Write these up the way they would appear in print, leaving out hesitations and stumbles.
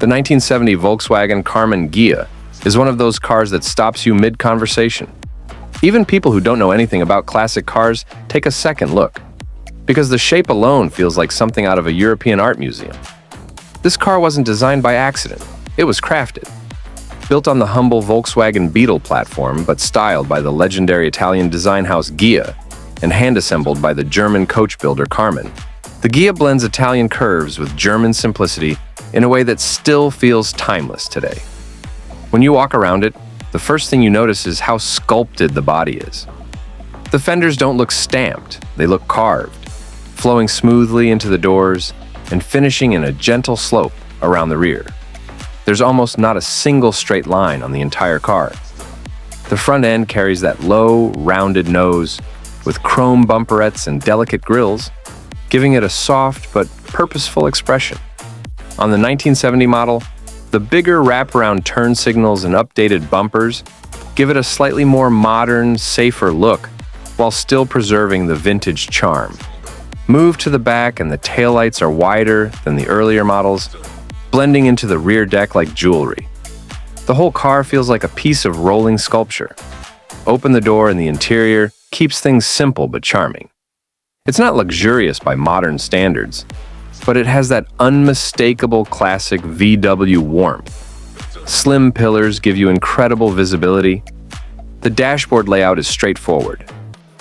The 1970 Volkswagen Karmann Ghia is one of those cars that stops you mid-conversation. Even people who don't know anything about classic cars take a second look, because the shape alone feels like something out of a European art museum. This car wasn't designed by accident, it was crafted. Built on the humble Volkswagen Beetle platform, but styled by the legendary Italian design house Ghia, and hand-assembled by the German coach builder Karmann, the Ghia blends Italian curves with German simplicity in a way that still feels timeless today. When you walk around it, the first thing you notice is how sculpted the body is. The fenders don't look stamped, they look carved, flowing smoothly into the doors and finishing in a gentle slope around the rear. There's almost not a single straight line on the entire car. The front end carries that low, rounded nose with chrome bumperettes and delicate grills, giving it a soft but purposeful expression. On the 1970 model, the bigger wraparound turn signals and updated bumpers give it a slightly more modern, safer look while still preserving the vintage charm. Move to the back and the taillights are wider than the earlier models, blending into the rear deck like jewelry. The whole car feels like a piece of rolling sculpture. Open the door and the interior keeps things simple but charming. It's not luxurious by modern standards, but it has that unmistakable classic VW warmth. Slim pillars give you incredible visibility. The dashboard layout is straightforward.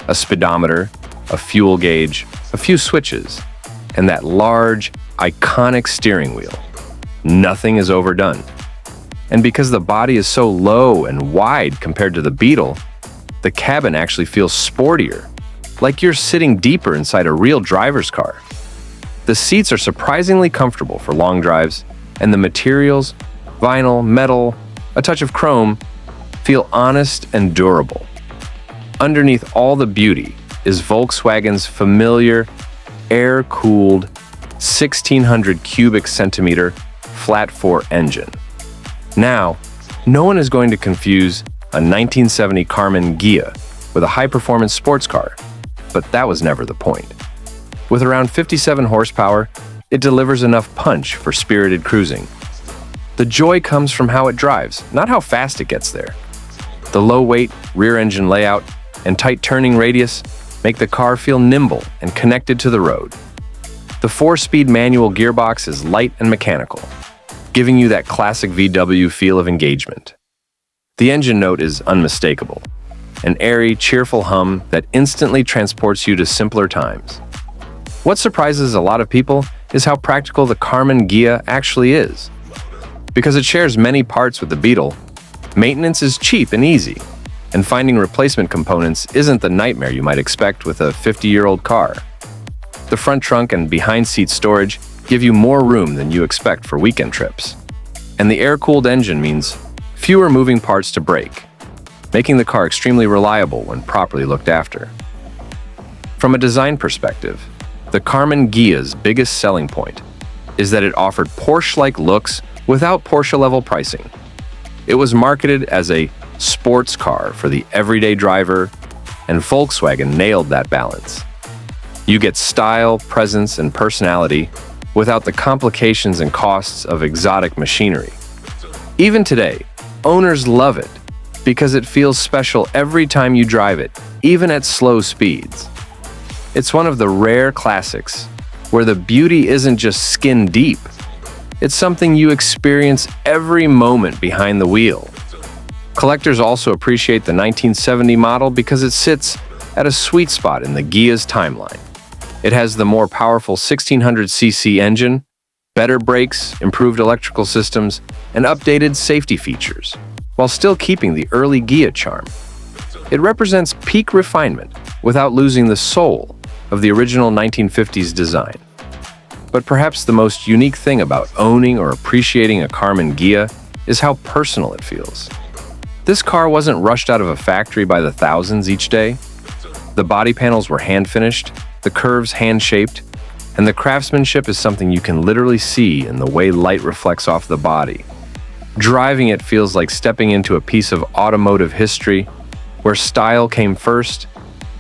A speedometer, a fuel gauge, a few switches, and that large, iconic steering wheel. Nothing is overdone. And because the body is so low and wide compared to the Beetle, the cabin actually feels sportier, like you're sitting deeper inside a real driver's car. The seats are surprisingly comfortable for long drives, and the materials, vinyl, metal, a touch of chrome, feel honest and durable. Underneath all the beauty is Volkswagen's familiar, air-cooled, 1,600 cubic centimeter flat-4 engine. Now, no one is going to confuse a 1970 Karmann Ghia with a high-performance sports car, but that was never the point. With around 57 horsepower, it delivers enough punch for spirited cruising. The joy comes from how it drives, not how fast it gets there. The low-weight, rear-engine layout and tight turning radius make the car feel nimble and connected to the road. The 4-speed manual gearbox is light and mechanical, giving you that classic VW feel of engagement. The engine note is unmistakable, an airy, cheerful hum that instantly transports you to simpler times. What surprises a lot of people is how practical the Karmann Ghia actually is. Because it shares many parts with the Beetle, maintenance is cheap and easy, and finding replacement components isn't the nightmare you might expect with a 50-year-old car. The front trunk and behind-seat storage give you more room than you expect for weekend trips. And the air-cooled engine means fewer moving parts to break, making the car extremely reliable when properly looked after. From a design perspective, the Karmann Ghia's biggest selling point is that it offered Porsche-like looks without Porsche-level pricing. It was marketed as a sports car for the everyday driver, and Volkswagen nailed that balance. You get style, presence, and personality without the complications and costs of exotic machinery. Even today, owners love it because it feels special every time you drive it, even at slow speeds. It's one of the rare classics where the beauty isn't just skin deep. It's something you experience every moment behind the wheel. Collectors also appreciate the 1970 model because it sits at a sweet spot in the Ghia's timeline. It has the more powerful 1,600cc engine, better brakes, improved electrical systems, and updated safety features, while still keeping the early Ghia charm. It represents peak refinement without losing the soul of the original 1950s design. But perhaps the most unique thing about owning or appreciating a Karmann Ghia is how personal it feels. This car wasn't rushed out of a factory by the thousands each day. The body panels were hand-finished, the curves hand-shaped, and the craftsmanship is something you can literally see in the way light reflects off the body. Driving it feels like stepping into a piece of automotive history where style came first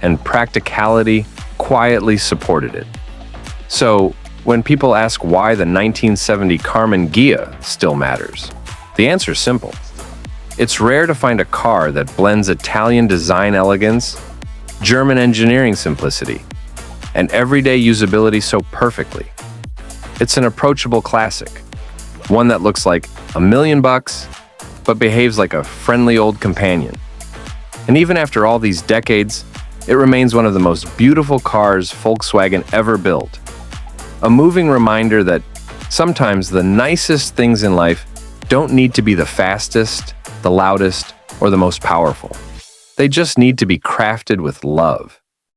and practicality quietly supported it. So, When people ask why the 1970 Karmann Ghia still matters, the answer is simple. It's rare to find a car that blends Italian design elegance, German engineering simplicity, and everyday usability so perfectly. It's an approachable classic, one that looks like $1,000,000, but behaves like a friendly old companion. And even after all these decades, it remains one of the most beautiful cars Volkswagen ever built. A moving reminder that sometimes the nicest things in life don't need to be the fastest, the loudest, or the most powerful. They just need to be crafted with love.